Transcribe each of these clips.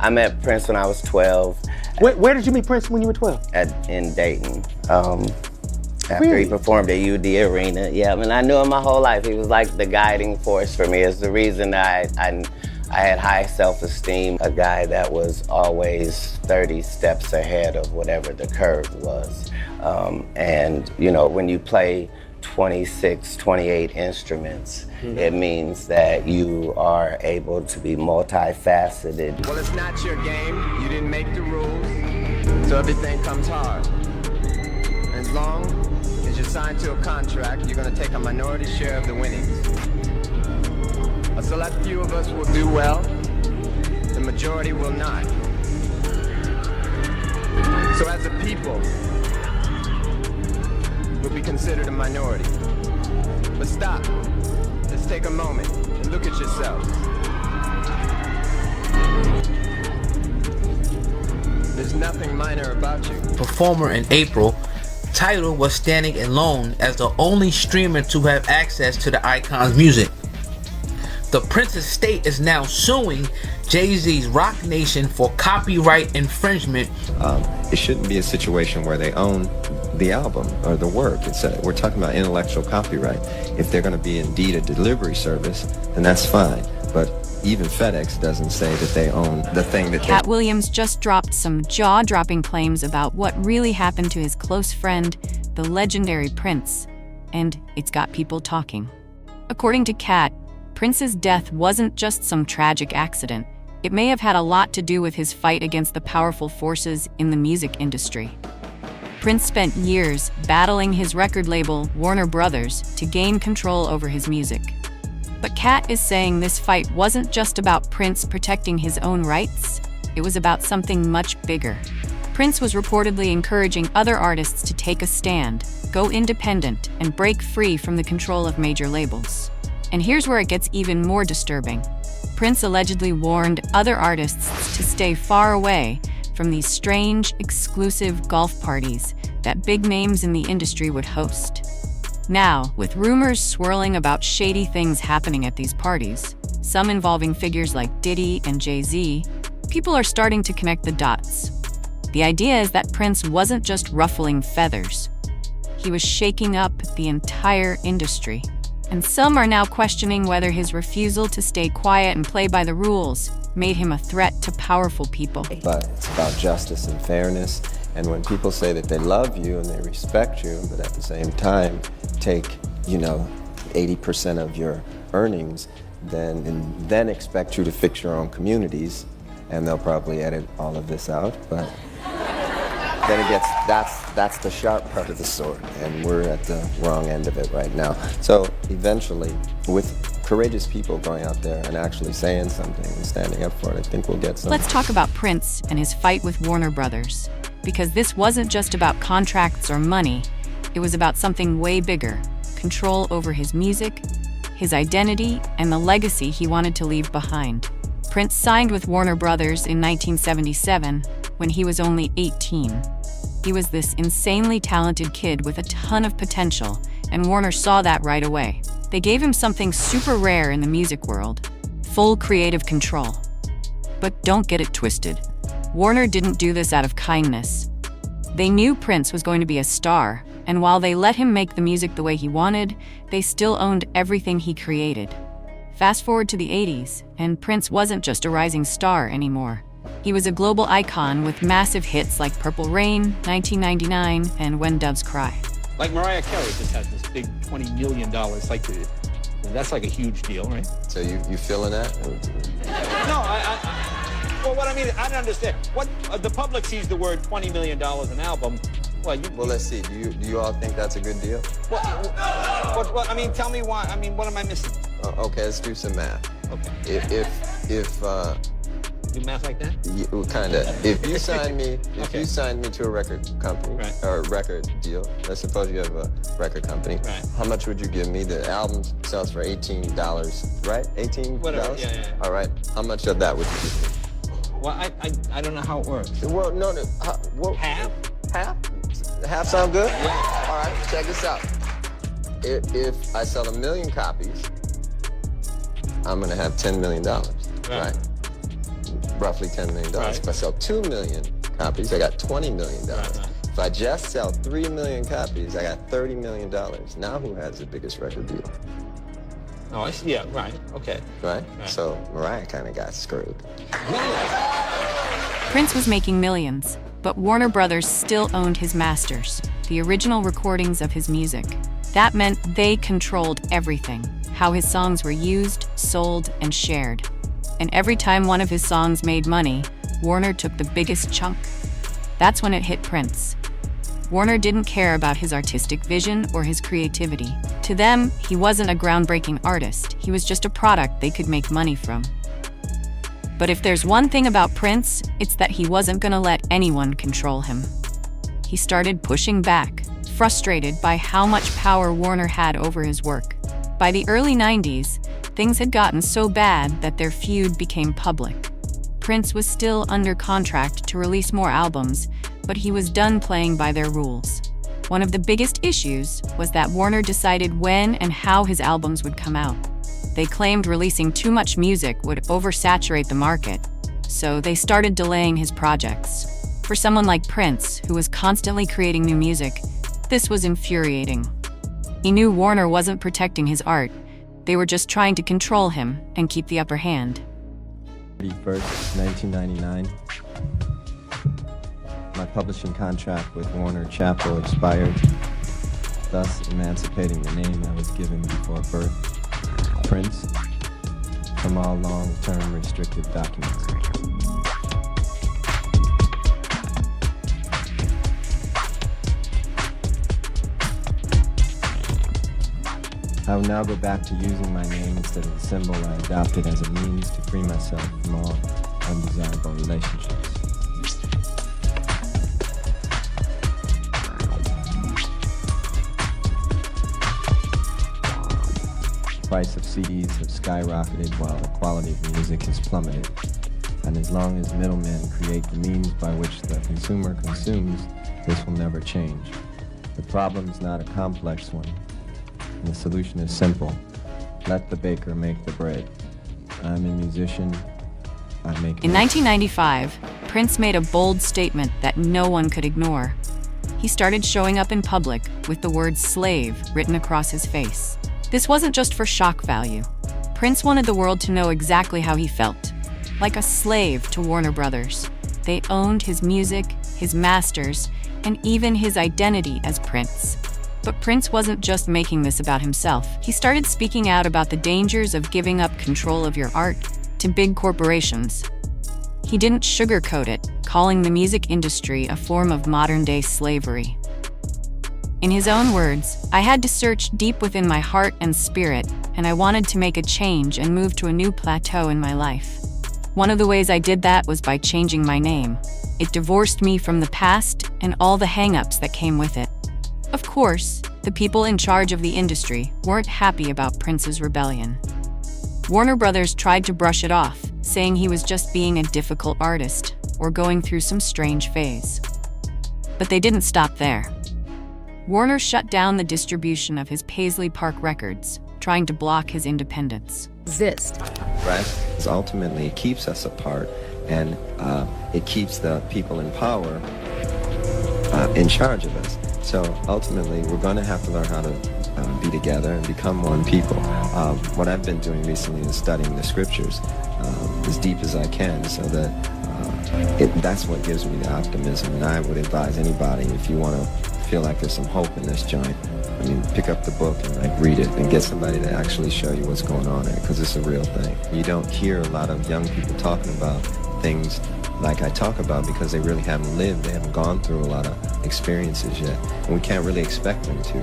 I met Prince when I was 12. Where did you meet Prince when you were 12? In Dayton. After Really? he performed at UD Arena. Yeah, I mean, I knew him my whole life. He was like the guiding force for me. It's the reason I had high self-esteem. A guy that was always 30 steps ahead of whatever the curve was. And, you know, when you play 26, 28 instruments, it means that you are able to be multifaceted. Well, it's not your game. You didn't make the rules, so everything comes hard. As long as you're signed to a contract, you're going to take a minority share of the winnings. A select few of us will do well, the majority will not. So as a people, we'll be considered a minority. But stop. Let's take a moment and look at yourselves. There's nothing minor about you. Performer in April, Tidal was standing alone as the only streamer to have access to the icon's music. The Prince estate is now suing Jay-Z's Roc Nation for copyright infringement. It shouldn't be a situation where they own the album or the work. We're talking about intellectual copyright. If they're going to be indeed a delivery service, then that's fine. But even FedEx doesn't say that they own the thing that Katt Williams just dropped some jaw-dropping claims about what really happened to his close friend, the legendary Prince, and it's got people talking. According to Katt, Prince's death wasn't just some tragic accident. It may have had a lot to do with his fight against the powerful forces in the music industry. Prince spent years battling his record label, Warner Brothers, to gain control over his music. But Katt is saying this fight wasn't just about Prince protecting his own rights, it was about something much bigger. Prince was reportedly encouraging other artists to take a stand, go independent, and break free from the control of major labels. And here's where it gets even more disturbing. Prince allegedly warned other artists to stay far away from these strange, exclusive golf parties that big names in the industry would host. Now, with rumors swirling about shady things happening at these parties, some involving figures like Diddy and Jay-Z, people are starting to connect the dots. The idea is that Prince wasn't just ruffling feathers. He was shaking up the entire industry. And some are now questioning whether his refusal to stay quiet and play by the rules made him a threat to powerful people. But it's about justice and fairness. And when people say that they love you and they respect you, but at the same time take, 80% of your earnings, then expect you to fix your own communities, and they'll probably edit all of this out. But then it gets, that's the sharp part of the sword, and we're at the wrong end of it right now. So eventually, with courageous people going out there and actually saying something and standing up for it, I think we'll get something. Let's talk about Prince and his fight with Warner Brothers. Because this wasn't just about contracts or money, it was about something way bigger: control over his music, his identity, and the legacy he wanted to leave behind. Prince signed with Warner Brothers in 1977 when he was only 18. He was this insanely talented kid with a ton of potential, and Warner saw that right away. They gave him something super rare in the music world: full creative control. But don't get it twisted. Warner didn't do this out of kindness. They knew Prince was going to be a star, and while they let him make the music the way he wanted, they still owned everything he created. Fast forward to the 80s, and Prince wasn't just a rising star anymore. He was a global icon with massive hits like Purple Rain, 1999, and When Doves Cry. Like Mariah Carey just has this big $20 million, that's like a huge deal, right? So you feeling that? No, well, what I mean, I don't understand. What the public sees the word $20 million an album. Well, let's see. Do you all think that's a good deal? I mean, tell me why. I mean, what am I missing? Okay, let's do some math. Okay. If do math like that? Kinda. If you sign me, Okay. you sign me to a record company, Right. or a record deal. Let's suppose you have a record company. Right. How much would you give me? The album sells for $18, right? $18. Whatever. Yeah. All right. How much of that would you give me? Well, I don't know how it works. Well, no. Half? Half? Half sound good? Yeah. All right. Check this out. If I sell 1 million copies, I'm gonna have $10 million. Right. roughly $10 million. Right. If I sell 2 million copies, I got $20 million. Right. If I just sell 3 million copies, I got $30 million. Now who has the biggest record deal? Oh, I see. Yeah, right. Okay. Right? Right. So Mariah kind of got screwed. Prince was making millions, but Warner Brothers still owned his masters, the original recordings of his music. That meant they controlled everything, how his songs were used, sold, and shared. And every time one of his songs made money, Warner took the biggest chunk. That's when it hit Prince. Warner didn't care about his artistic vision or his creativity. To them, he wasn't a groundbreaking artist. He was just a product they could make money from. But if there's one thing about Prince, it's that he wasn't gonna let anyone control him. He started pushing back, frustrated by how much power Warner had over his work. By the early 90s, things had gotten so bad that their feud became public. Prince was still under contract to release more albums, but he was done playing by their rules. One of the biggest issues was that Warner decided when and how his albums would come out. They claimed releasing too much music would oversaturate the market, so they started delaying his projects. For someone like Prince, who was constantly creating new music, this was infuriating. He knew Warner wasn't protecting his art. They were just trying to control him and keep the upper hand. 31st, 1999. My publishing contract with Warner Chappell expired, thus emancipating the name I was given before birth, Prince, from all long-term restricted documents. I will now go back to using my name instead of the symbol I adopted as a means to free myself from all undesirable relationships. The price of CDs have skyrocketed while the quality of the music has plummeted. And as long as middlemen create the means by which the consumer consumes, this will never change. The problem is not a complex one. And the solution is simple. Let the baker make the bread. I'm a musician. I make In 1995, Prince made a bold statement that no one could ignore. He started showing up in public with the word slave written across his face. This wasn't just for shock value. Prince wanted the world to know exactly how he felt. Like a slave to Warner Brothers. They owned his music, his masters, and even his identity as Prince. But Prince wasn't just making this about himself. He started speaking out about the dangers of giving up control of your art to big corporations. He didn't sugarcoat it, calling the music industry a form of modern-day slavery. In his own words, "I had to search deep within my heart and spirit, and I wanted to make a change and move to a new plateau in my life. One of the ways I did that was by changing my name. It divorced me from the past and all the hang-ups that came with it." Of course, the people in charge of the industry weren't happy about Prince's rebellion. Warner Brothers tried to brush it off, saying he was just being a difficult artist or going through some strange phase. But they didn't stop there. Warner shut down the distribution of his Paisley Park records, trying to block his independence. Right? Because ultimately it keeps us apart, and it keeps the people in power in charge of us. So ultimately, we're going to have to learn how to be together and become one people. What I've been doing recently is studying the scriptures as deep as I can, so that that's what gives me the optimism. And I would advise anybody, if you want to feel like there's some hope in this joint, I mean, pick up the book and read it and get somebody to actually show you what's going on there, because it's a real thing. You don't hear a lot of young people talking about things like I talk about because they really haven't lived. They haven't gone through a lot of experiences yet, and we can't really expect them to.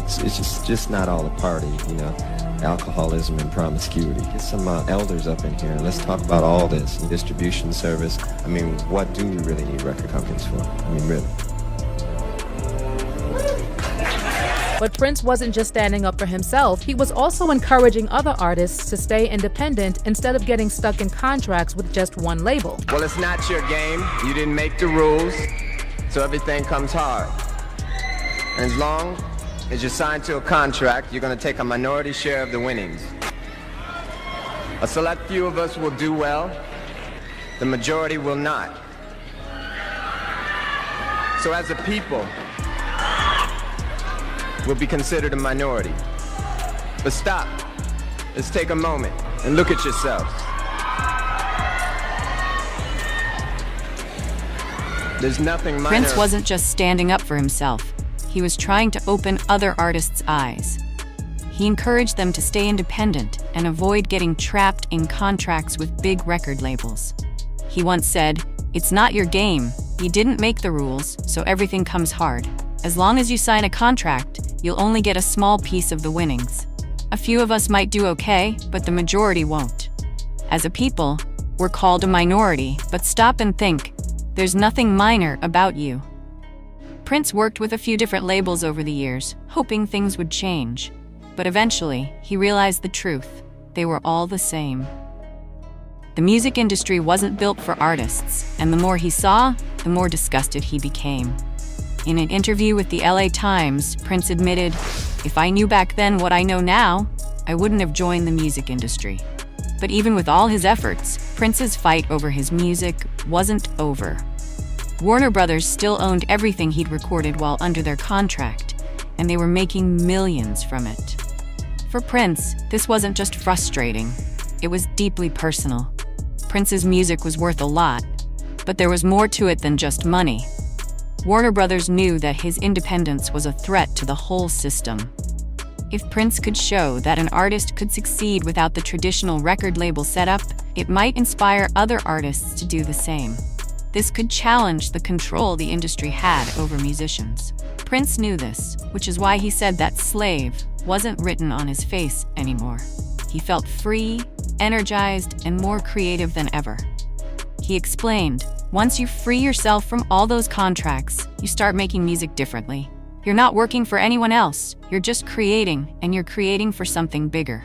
It's just not all a party, you know. Alcoholism and promiscuity. Get some elders up in here and let's talk about all this. Distribution service. I mean, what do we really need record companies for? I mean, really. But Prince wasn't just standing up for himself, he was also encouraging other artists to stay independent instead of getting stuck in contracts with just one label. Well, it's not your game. You didn't make the rules, so everything comes hard. And as long as you're signed to a contract, you're going to take a minority share of the winnings. A select few of us will do well, The majority will not. So as a people, we'll be considered a minority. But stop. Let's take a moment and look at yourselves. There's nothing minor. Prince wasn't just standing up for himself. He was trying to open other artists' eyes. He encouraged them to stay independent and avoid getting trapped in contracts with big record labels. He once said, "It's not your game. You didn't make the rules, so everything comes hard. As long as you sign a contract, you'll only get a small piece of the winnings. A few of us might do okay, but the majority won't. As a people, we're called a minority, but stop and think. There's nothing minor about you." Prince worked with a few different labels over the years, hoping things would change. But eventually, he realized the truth. They were all the same. The music industry wasn't built for artists, and the more he saw, the more disgusted he became. In an interview with the LA Times, Prince admitted, "If I knew back then what I know now, I wouldn't have joined the music industry." But even with all his efforts, Prince's fight over his music wasn't over. Warner Brothers still owned everything he'd recorded while under their contract, and they were making millions from it. For Prince, this wasn't just frustrating, it was deeply personal. Prince's music was worth a lot, but there was more to it than just money. Warner Brothers knew that his independence was a threat to the whole system. If Prince could show that an artist could succeed without the traditional record label setup, it might inspire other artists to do the same. This could challenge the control the industry had over musicians. Prince knew this, which is why he said that slave wasn't written on his face anymore. He felt free, energized, and more creative than ever. He explained, "Once you free yourself from all those contracts, you start making music differently. You're not working for anyone else, you're just creating, and you're creating for something bigger."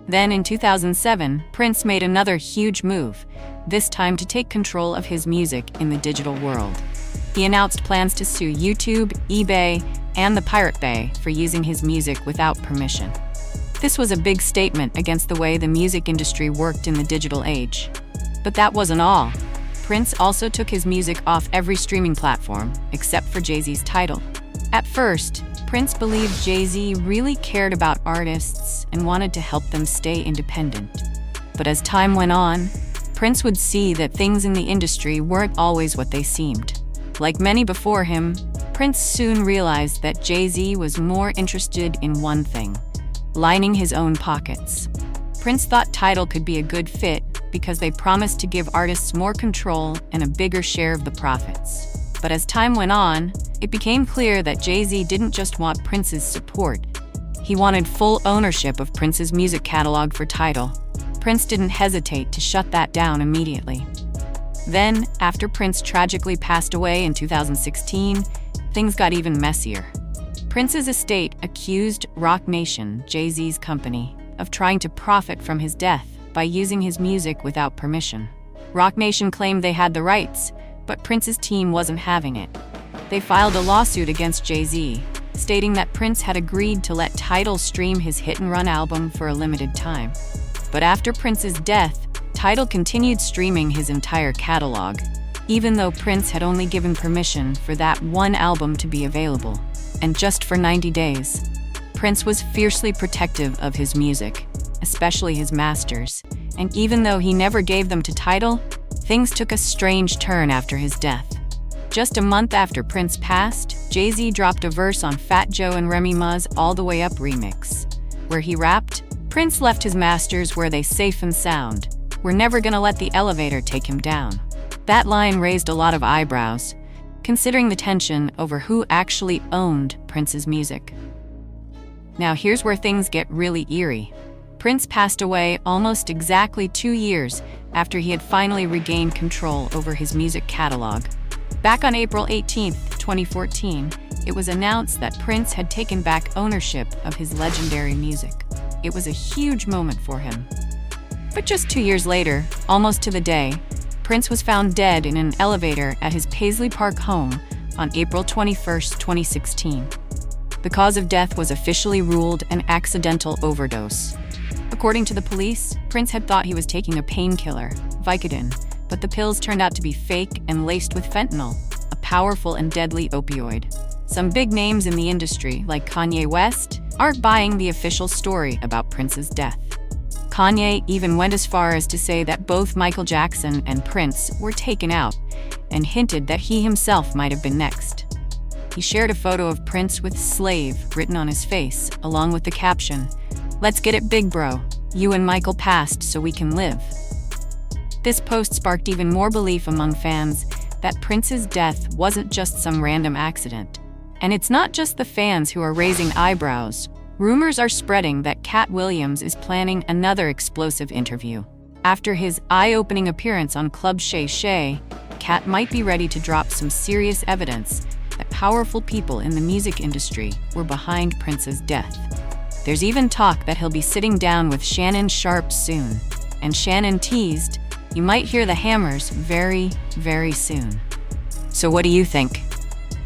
Then in 2007, Prince made another huge move, this time to take control of his music in the digital world. He announced plans to sue YouTube, eBay, and the Pirate Bay for using his music without permission. This was a big statement against the way the music industry worked in the digital age. But that wasn't all. Prince also took his music off every streaming platform, except for Jay-Z's Tidal. At first, Prince believed Jay-Z really cared about artists and wanted to help them stay independent. But as time went on, Prince would see that things in the industry weren't always what they seemed. Like many before him, Prince soon realized that Jay-Z was more interested in one thing: lining his own pockets. Prince thought Tidal could be a good fit because they promised to give artists more control and a bigger share of the profits. But as time went on, it became clear that Jay-Z didn't just want Prince's support. He wanted full ownership of Prince's music catalog for Tidal. Prince didn't hesitate to shut that down immediately. Then, after Prince tragically passed away in 2016, things got even messier. Prince's estate accused Roc Nation, Jay-Z's company, of trying to profit from his death by using his music without permission. Roc Nation claimed they had the rights, but Prince's team wasn't having it. They filed a lawsuit against Jay-Z, stating that Prince had agreed to let Tidal stream his hit-and-run album for a limited time. But after Prince's death, Tidal continued streaming his entire catalog, even though Prince had only given permission for that one album to be available, and just for 90 days. Prince was fiercely protective of his music, especially his masters, and even though he never gave them to Tidal, things took a strange turn after his death. Just a month after Prince passed, Jay-Z dropped a verse on Fat Joe and Remy Ma's All the Way Up remix, where he rapped, "Prince left his masters where they safe and sound. We're never gonna let the elevator take him down." That line raised a lot of eyebrows, considering the tension over who actually owned Prince's music. Now here's where things get really eerie. Prince passed away almost exactly 2 years after he had finally regained control over his music catalog. Back on April 18, 2014, it was announced that Prince had taken back ownership of his legendary music. It was a huge moment for him. But just 2 years later, almost to the day, Prince was found dead in an elevator at his Paisley Park home on April 21, 2016. The cause of death was officially ruled an accidental overdose. According to the police, Prince had thought he was taking a painkiller, Vicodin, But the pills turned out to be fake and laced with fentanyl, a powerful and deadly opioid. Some big names in the industry, like Kanye West, aren't buying the official story about Prince's death. Kanye even went as far as to say that both Michael Jackson and Prince were taken out, and hinted that he himself might have been next. He shared a photo of Prince with "slave" written on his face, along with the caption, "Let's get it big, bro. You and Michael passed so we can live." This post sparked even more belief among fans that Prince's death wasn't just some random accident. And it's not just the fans who are raising eyebrows. Rumors are spreading that Katt Williams is planning another explosive interview. After his eye-opening appearance on Club Shay Shay, Katt might be ready to drop some serious evidence that powerful people in the music industry were behind Prince's death. There's even talk that he'll be sitting down with Shannon Sharpe soon. And Shannon teased, you might hear the hammers very, very soon. So what do you think?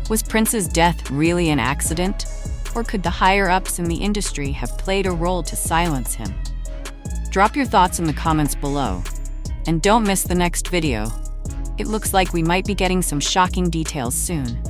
Was Prince's death really an accident? Or could the higher-ups in the industry have played a role to silence him? Drop your thoughts in the comments below. And don't miss the next video. It looks like we might be getting some shocking details soon.